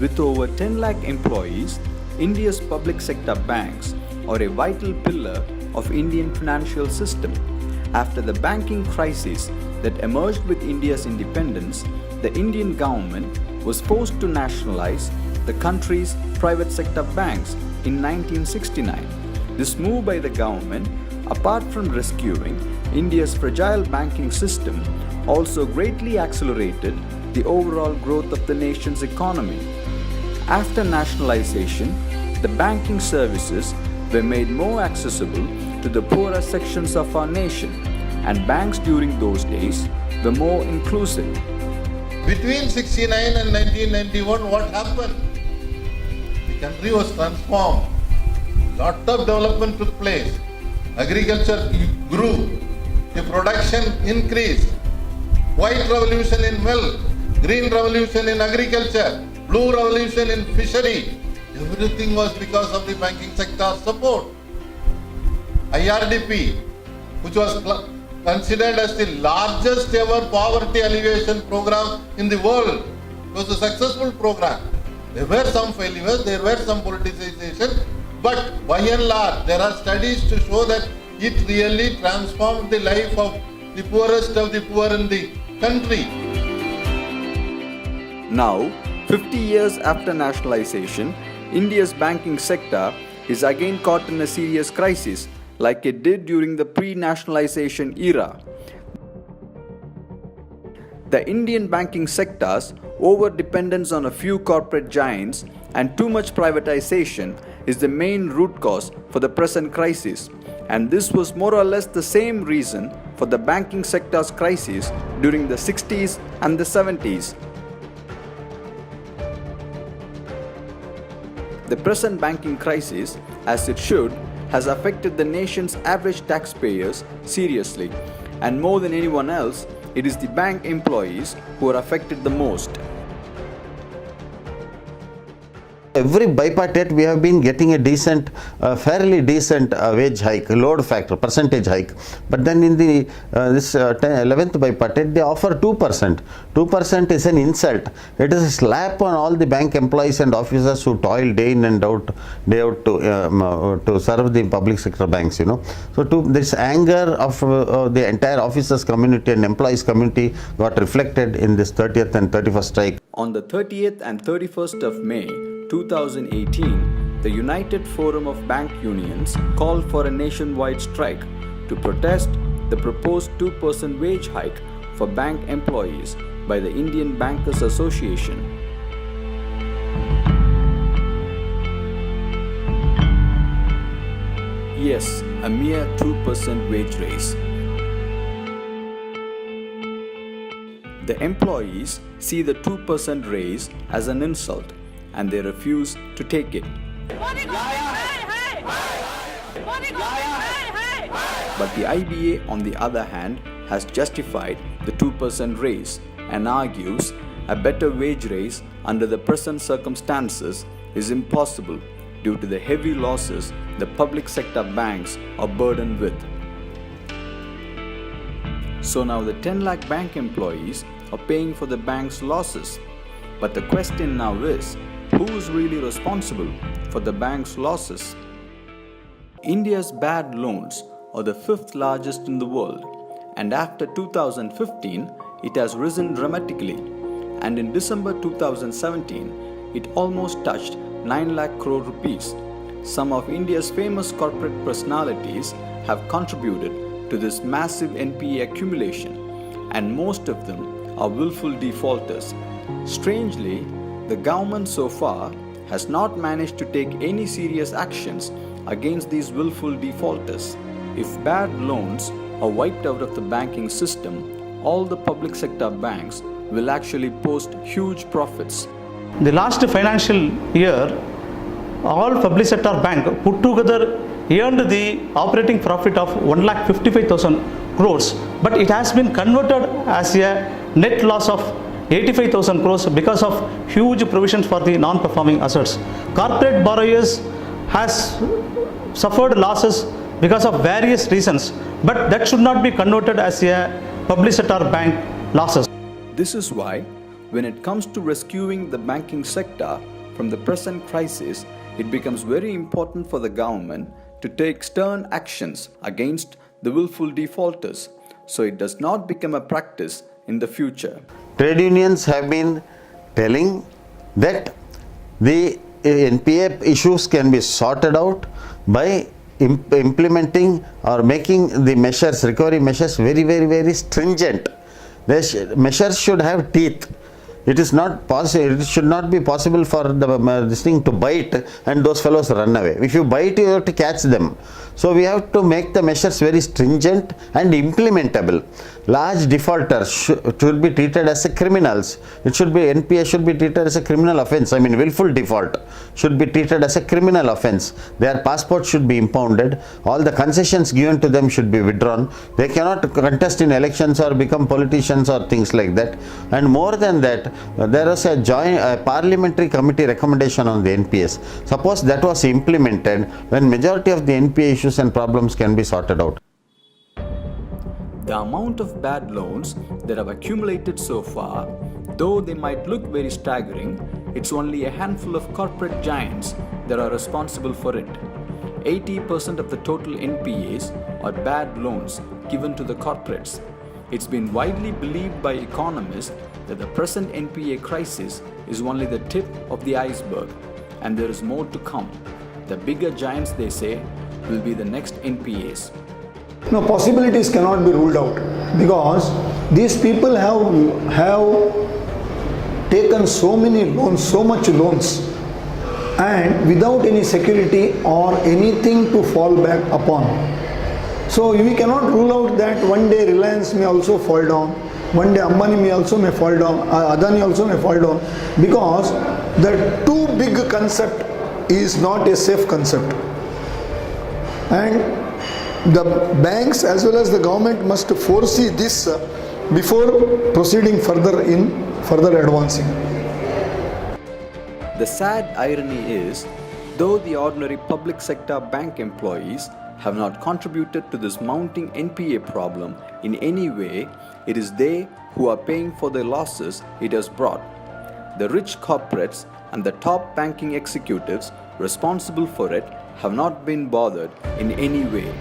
With over 10 lakh employees, India's public sector banks are a vital pillar of Indian financial system. After the banking crisis that emerged with India's independence, the Indian government was forced to nationalize the country's private sector banks in 1969. This move by the government, apart from rescuing India's fragile banking system, also greatly accelerated the overall growth of the nation's economy. After nationalization, the banking services were made more accessible to the poorer sections of our nation, and banks during those days were more inclusive. Between 69 and 1991, what happened? The country was transformed. Lot of development took place. Agriculture grew. The production increased. White revolution in milk, green revolution in agriculture, blue revolution in fishery. Everything was because of the banking sector support. IRDP, which was considered as the largest ever poverty alleviation program in the world, was a successful program. There were some failures, there were some politicization, but by and large, there are studies to show that it really transformed the life of the poorest of the poor in the country. Now, 50 years after nationalization, India's banking sector is again caught in a serious crisis like it did during the pre-nationalization era. The Indian banking sector's over-dependence on a few corporate giants and too much privatization is the main root cause for the present crisis, and this was more or less the same reason for the banking sector's crisis during the 60s and the 70s. The present banking crisis, as it should, has affected the nation's average taxpayers seriously, and more than anyone else, it is the bank employees who are affected the most. Every bipartite we have been getting a decent, fairly decent wage hike, load factor, percentage hike. But then in the this 11th bipartite they offer 2%. 2% is an insult. It is a slap on all the bank employees and officers who toil day in and out, to serve the public sector banks. You know, so this anger of the entire officers community and employees community got reflected in this 30th and 31st strike. On the 30th and 31st of May 2018, the United Forum of Bank Unions called for a nationwide strike to protest the proposed 2% wage hike for bank employees by the Indian Bankers Association. Yes, a mere 2% wage raise. The employees see the 2% raise as an insult, and they refuse to take it. But the IBA, on the other hand, has justified the 2% raise and argues a better wage raise under the present circumstances is impossible due to the heavy losses the public sector banks are burdened with. So now the 10 lakh bank employees are paying for the bank's losses. But the question now is, who is really responsible for the bank's losses? India's bad loans are the 5th largest in the world, and after 2015, it has risen dramatically. And in December 2017, it almost touched 9 lakh crore rupees. Some of India's famous corporate personalities have contributed to this massive NPA accumulation, and most of them are willful defaulters. Strangely, the government so far has not managed to take any serious actions against these willful defaulters. If bad loans are wiped out of the banking system, all the public sector banks will actually post huge profits. The last financial year, all public sector banks put together earned the operating profit of 1,55,000 crores, but it has been converted as a net loss of 85,000 crores because of huge provisions for the non-performing assets. Corporate borrowers has suffered losses because of various reasons, but that should not be converted as a public sector bank losses. This is why, when it comes to rescuing the banking sector, from the present crisis, it becomes very important for the government to take stern actions against the willful defaulters so it does not become a practice in the future. Trade unions have been telling that the NPA issues can be sorted out by implementing or making the measures, recovery measures, very stringent. Measures should have teeth. It is not possible. It should not be possible for this thing to bite and those fellows run away. If you bite, you have to catch them. So we have to make the measures very stringent and implementable. Large defaulters should be treated as criminals. It should be NPA should be treated as a criminal offence. I mean, willful default should be treated as a criminal offence. Their passports should be impounded. All the concessions given to them should be withdrawn. They cannot contest in elections or become politicians or things like that. And more than that, there was a joint parliamentary committee recommendation on the NPS. Suppose that was implemented, then majority of the NPA issues and problems can be sorted out. The amount of bad loans that have accumulated so far, though they might look very staggering, it's only a handful of corporate giants that are responsible for it. 80% of the total NPAs are bad loans given to the corporates. It's been widely believed by economists that the present NPA crisis is only the tip of the iceberg and there is more to come. The bigger giants, they say, will be the next NPAs. No, possibilities cannot be ruled out because these people have taken so many loans, so much loans, and without any security or anything to fall back upon. So we cannot rule out that one day Reliance may also fall down, one day Ambani may fall down, Adani also may fall down, because the too big concept is not a safe concept. And the banks as well as the government must foresee this before proceeding further advancing. The sad irony is, though the ordinary public sector bank employees have not contributed to this mounting NPA problem in any way, it is they who are paying for the losses it has brought. The rich corporates and the top banking executives responsible for it have not been bothered in any way.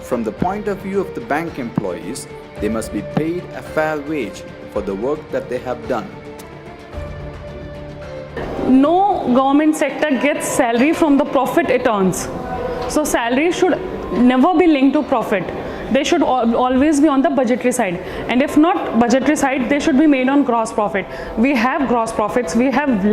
From the point of view of the bank employees, they must be paid a fair wage for the work that they have done. No government sector gets salary from the profit it earns. So salary should never be linked to profit. They should always be on the budgetary side, and if not budgetary side, they should be made on gross profit. We have gross profits, we have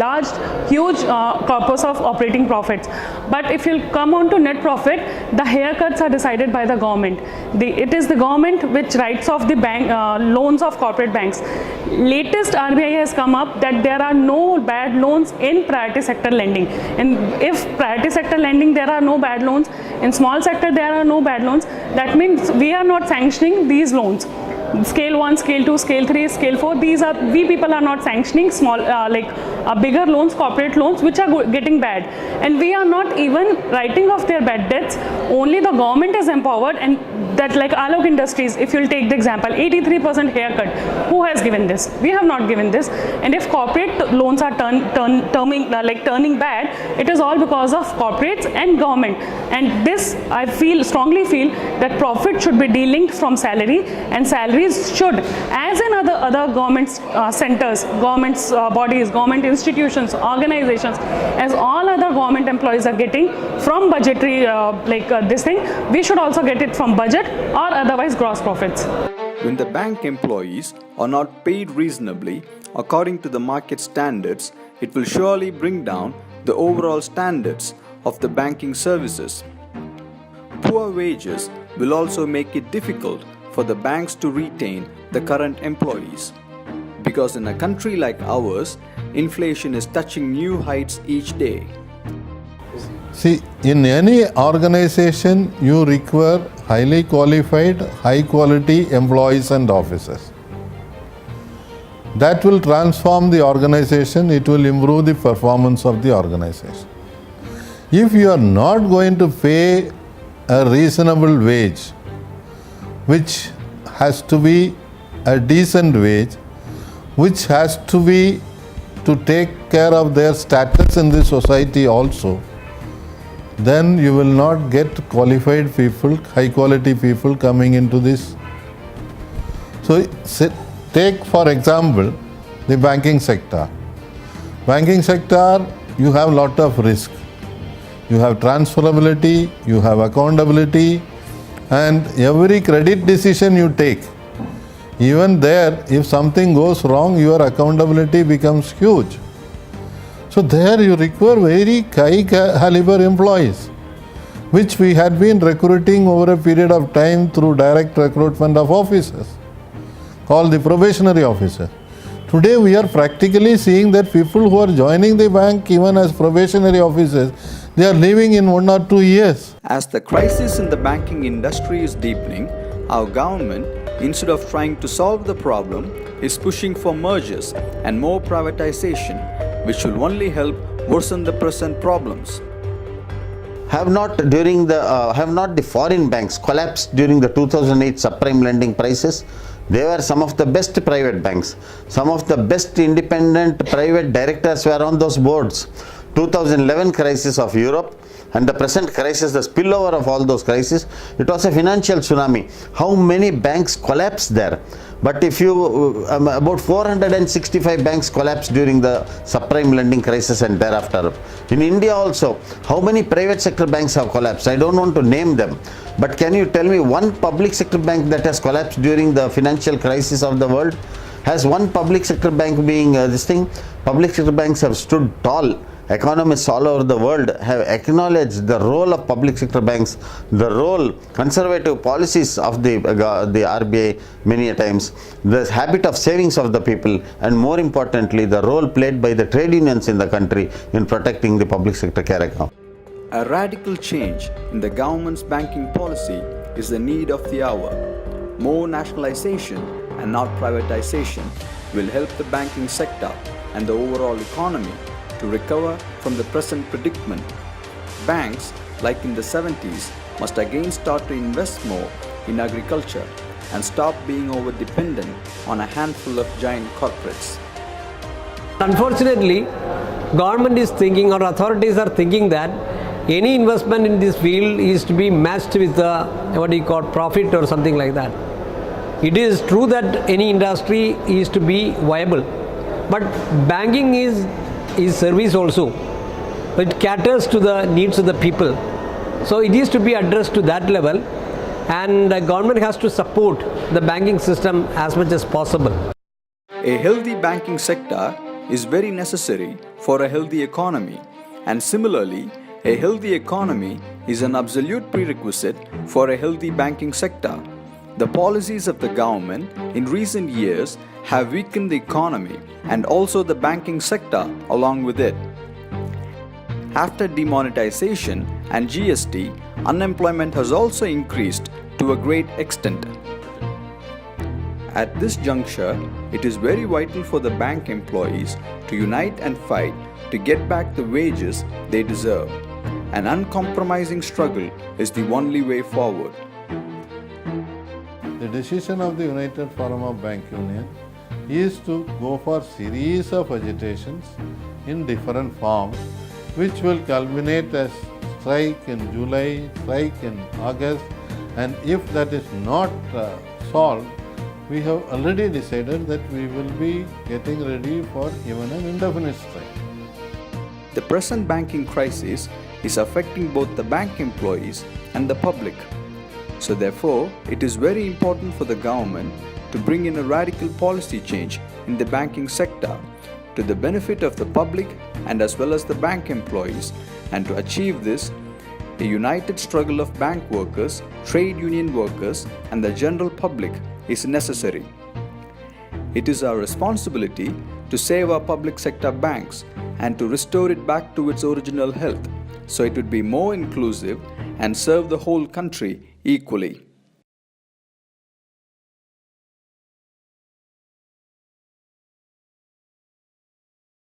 huge corpus of operating profits, but if you come on to net profit, the haircuts are decided by the government. It is the government which writes off the bank loans of corporate banks. Latest RBI has come up that there are no bad loans in priority sector lending, and if priority sector lending there are no bad loans, in small sector there are no bad loans, that means we are not sanctioning these loans. Scale 1, Scale 2, Scale 3, Scale 4, we people are not sanctioning small, bigger loans, corporate loans, which are getting bad. And we are not even writing off their bad debts. Only the government is empowered, and that, like Alok Industries, if you'll take the example, 83% haircut. Who has given this? We have not given this. And if corporate loans are turning bad, it is all because of corporates and government. And this, I strongly feel that profit should be delinked from salary, and salaries should, as in other government centers, government bodies, government institutions, organizations, as all other government employees are getting from budgetary this thing, we should also get it from budget or otherwise gross profits. When the bank employees are not paid reasonably according to the market standards, it will surely bring down the overall standards of the banking services. Poor wages will also make it difficult for the banks to retain the current employees. Because in a country like ours, inflation is touching new heights each day. See, in any organization, you require highly qualified, high quality employees and officers. That will transform the organization, it will improve the performance of the organization. If you are not going to pay a reasonable wage, which has to be a decent wage, which has to be to take care of their status in the society also, then you will not get qualified people, high quality people coming into this. So take for example the banking sector. Banking sector, you have lot of risk. You have transferability, you have accountability, and every credit decision you take, even there, if something goes wrong, your accountability becomes huge. So there you require very high caliber employees, which we had been recruiting over a period of time through direct recruitment of officers, called the probationary officer. Today we are practically seeing that people who are joining the bank even as probationary officers, they are leaving in 1 or 2 years. As the crisis in the banking industry is deepening, our government, instead of trying to solve the problem, is pushing for mergers and more privatization, which will only help worsen the present problems. Have not the foreign banks collapsed during the 2008 subprime lending crisis? They were some of the best private banks. Some of the best independent private directors were on those boards. 2011 crisis of Europe and the present crisis, the spillover of all those crises, it was a financial tsunami. How many banks collapsed there? But if you, about 465 banks collapsed during the subprime lending crisis and thereafter. In India also, how many private sector banks have collapsed? I don't want to name them. But can you tell me one public sector bank that has collapsed during the financial crisis of the world? Has one public sector bank being this thing? Public sector banks have stood tall. Economists all over the world have acknowledged the role of public sector banks, the role, conservative policies of the RBI many a times, the habit of savings of the people, and more importantly, the role played by the trade unions in the country in protecting the public sector care account. A radical change in the government's banking policy is the need of the hour. More nationalization and not privatization will help the banking sector and the overall economy to recover from the present predicament. Banks, like in the 70s, must again start to invest more in agriculture and stop being over-dependent on a handful of giant corporates. Unfortunately, government is thinking or authorities are thinking that any investment in this field is to be matched with profit or something like that. It is true that any industry is to be viable, but banking is service also. It caters to the needs of the people. So it is to be addressed to that level, and the government has to support the banking system as much as possible. A healthy banking sector is very necessary for a healthy economy, and similarly, a healthy economy is an absolute prerequisite for a healthy banking sector. The policies of the government in recent years have weakened the economy and also the banking sector along with it. After demonetization and GST, unemployment has also increased to a great extent. At this juncture, it is very vital for the bank employees to unite and fight to get back the wages they deserve. An uncompromising struggle is the only way forward. The decision of the United Forum of Bank Union is to go for series of agitations in different forms, which will culminate as strike in July, strike in August, and if that is not solved, we have already decided that we will be getting ready for even an indefinite strike. The present banking crisis is affecting both the bank employees and the public. So therefore, it is very important for the government to bring in a radical policy change in the banking sector to the benefit of the public and as well as the bank employees, and to achieve this, a united struggle of bank workers, trade union workers and the general public is necessary. It is our responsibility to save our public sector banks and to restore it back to its original health, so it would be more inclusive and serve the whole country equally.